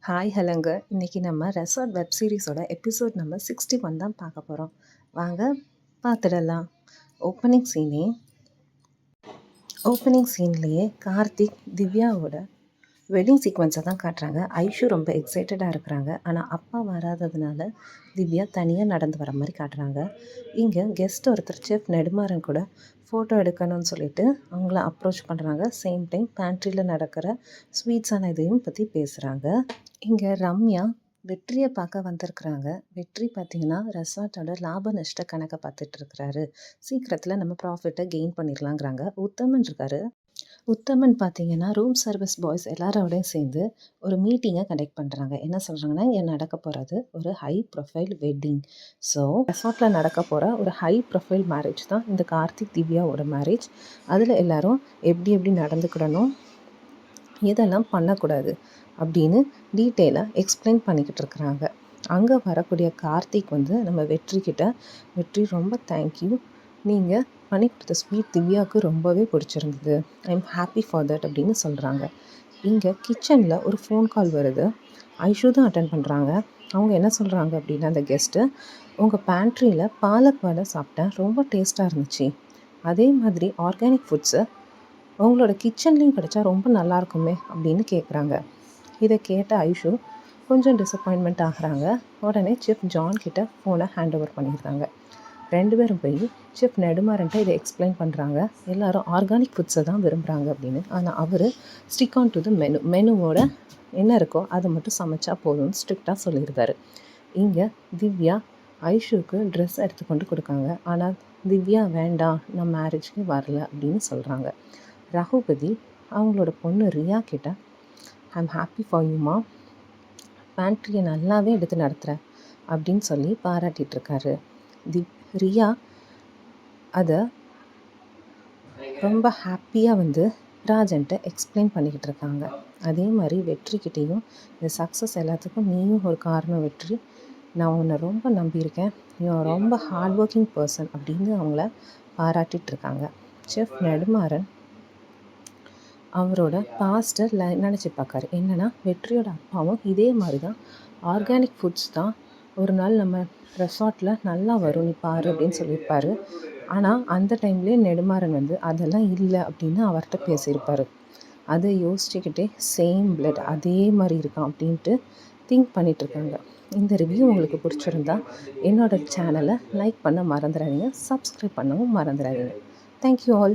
Hi ஹலோங்க. இன்றைக்கி நம்ம resort web சீரிஸோட episode number 61 தான் பார்க்க போகிறோம். வாங்க பார்த்துடலாம். ஓப்பனிங் சீன்லேயே கார்த்திக் திவ்யாவோட வெட்டிங் சீக்வன்ஸை தான் காட்டுறாங்க. ஐஷு ரொம்ப எக்ஸைட்டடாக இருக்கிறாங்க. ஆனால் அப்பா வராததுனால திவ்யா தனியாக நடந்து வர மாதிரி காட்டுறாங்க. இங்கே கெஸ்ட் ஒருத்தர் செஃப் நெடுமாறன் கூட ஃபோட்டோ எடுக்கணும்னு சொல்லிட்டு அவங்கள அப்ரோச் பண்ணுறாங்க. சேம் டைம் பேண்ட்ரியில் நடக்கிற ஸ்வீட்ஸான இதையும் பற்றி பேசுகிறாங்க. இங்கே ரம்யா வெற்றியை பார்க்க வந்திருக்கிறாங்க. வெற்றி பார்த்திங்கன்னா ரெசார்ட்டோட லாப நஷ்ட கணக்கை பார்த்துட்டு இருக்கிறாரு. சீக்கிரத்தில் நம்ம ப்ராஃபிட்டை கெயின் பண்ணிடலாங்கிறாங்க. உத்தமன் பார்த்திங்கன்னா ரூம் சர்வீஸ் பாய்ஸ் எல்லாரோடையும் சேர்ந்து ஒரு மீட்டிங்கை கண்டக்ட் பண்ணுறாங்க. என்ன சொல்கிறாங்கன்னா, இங்கே நடக்க போகிறது ஒரு ஹை ப்ரொஃபைல் வெட்டிங். ஸோ ரெசார்ட்டில் நடக்க போகிற ஒரு ஹை ப்ரொஃபைல் மேரேஜ் தான் இந்த கார்த்திக் திவ்யாவோட மேரேஜ். அதில் எல்லோரும் எப்படி நடந்துக்கிடணும், எதெல்லாம் பண்ணக்கூடாது அப்படின்னு டீட்டெயிலாக எக்ஸ்பிளைன் பண்ணிக்கிட்டு இருக்கிறாங்க. அங்கே வரக்கூடிய கார்த்திக் நம்ம வெற்றி ரொம்ப தேங்க்யூ, நீங்கள் பண்ணி கொடுத்த ஸ்வீட் திவ்யாவுக்கு ரொம்பவே பிடிச்சிருந்தது, I am happy for that அப்படின்னு சொல்கிறாங்க. இங்கே கிச்சனில் ஒரு ஃபோன் கால் வருது. ஐஷு தான் அட்டன் பண்ணுறாங்க. அவங்க என்ன சொல்கிறாங்க அப்படின்னா, அந்த கெஸ்ட்டு, உங்கள் பேண்ட்ரியில் பாலக் வடை சாப்பிட்டேன், ரொம்ப டேஸ்ட்டாக இருந்துச்சு. அதே மாதிரி ஆர்கானிக் ஃபுட்ஸை உங்களோட கிச்சன்லேயும் கிடச்சா ரொம்ப நல்லாயிருக்குமே அப்படின்னு கேட்குறாங்க. இதை கேட்ட ஐஷு கொஞ்சம் டிசப்பாயின்மெண்ட் ஆகிறாங்க. உடனே செஃப் ஜான் கிட்ட ஃபோனை ஹேண்ட் ஓவர் பண்ணிடுறாங்க. 2 பேரும் போய் செஃப் நெடுமாறன்ட்ட இதை எக்ஸ்பிளைன் பண்ணுறாங்க. எல்லோரும் ஆர்கானிக் ஃபுட்ஸை தான் விரும்புகிறாங்க அப்படின்னு. ஆனால் அவர் ஸ்டிக் ஆன் டு த மெனுவோட என்ன இருக்கோ அதை மட்டும் சமைச்சா போதும்னு ஸ்ட்ரிக்டாக சொல்லியிருந்தாரு. இங்கே திவ்யா ஐஷுக்கு ட்ரெஸ் எடுத்துக்கொண்டு கொடுக்காங்க. ஆனால் திவ்யா வேண்டாம், நான் மேரேஜ்க்கு வரல அப்படின்னு சொல்கிறாங்க. ரகுபதி அவங்களோட பொண்ணு ரியா கிட்ட, ஐ எம் ஹாப்பி ஃபார் யூமா, பேண்ட்ரியை நல்லாவே எடுத்து நடத்துகிறேன் அப்படின்னு சொல்லி பாராட்டிகிட்ருக்காரு. ரியா அதை ரொம்ப ஹாப்பியாக ராஜன்ட்ட எக்ஸ்பிளைன் பண்ணிக்கிட்டு இருக்காங்க. அதே மாதிரி வெற்றிக்கிட்டேயும் இந்த சக்ஸஸ் எல்லாத்துக்கும் நீயும் ஒரு காரணம் வெற்றி, நான் உன்னை ரொம்ப நம்பியிருக்கேன், நீ ரொம்ப ஹார்ட் ஒர்க்கிங் பர்சன் அப்படின்னு அவங்கள பாராட்டிகிட்ருக்காங்க. செஃப் நெடுமாறன் அவரோட பாஸ்ட்டை நினச்சி பார்க்காரு. என்னென்னா, வெற்றியோட அப்பாவும் இதே மாதிரி தான் ஆர்கானிக் ஃபுட்ஸ் தான் ஒரு நாள் நம்ம ரெசார்ட்டில் நல்லா வரும், நீ பாரு அப்படின்னு சொல்லியிருப்பார். ஆனால் அந்த டைம்லேயே நெடுமாறன் அதெல்லாம் இல்லை அப்படின்னு அவர்கிட்ட பேசியிருப்பார். அதை யோசிச்சுக்கிட்டே சேம் பிளட் அதே மாதிரி இருக்கான் அப்படின்ட்டு திங்க் பண்ணிகிட்ருக்காங்க. இந்த ரிவ்யூ உங்களுக்கு பிடிச்சிருந்தா என்னோடய சேனலை லைக் பண்ண மறந்துடாதீங்க, சப்ஸ்கிரைப் பண்ணவும் மறந்துடாதீங்க. Thank you all.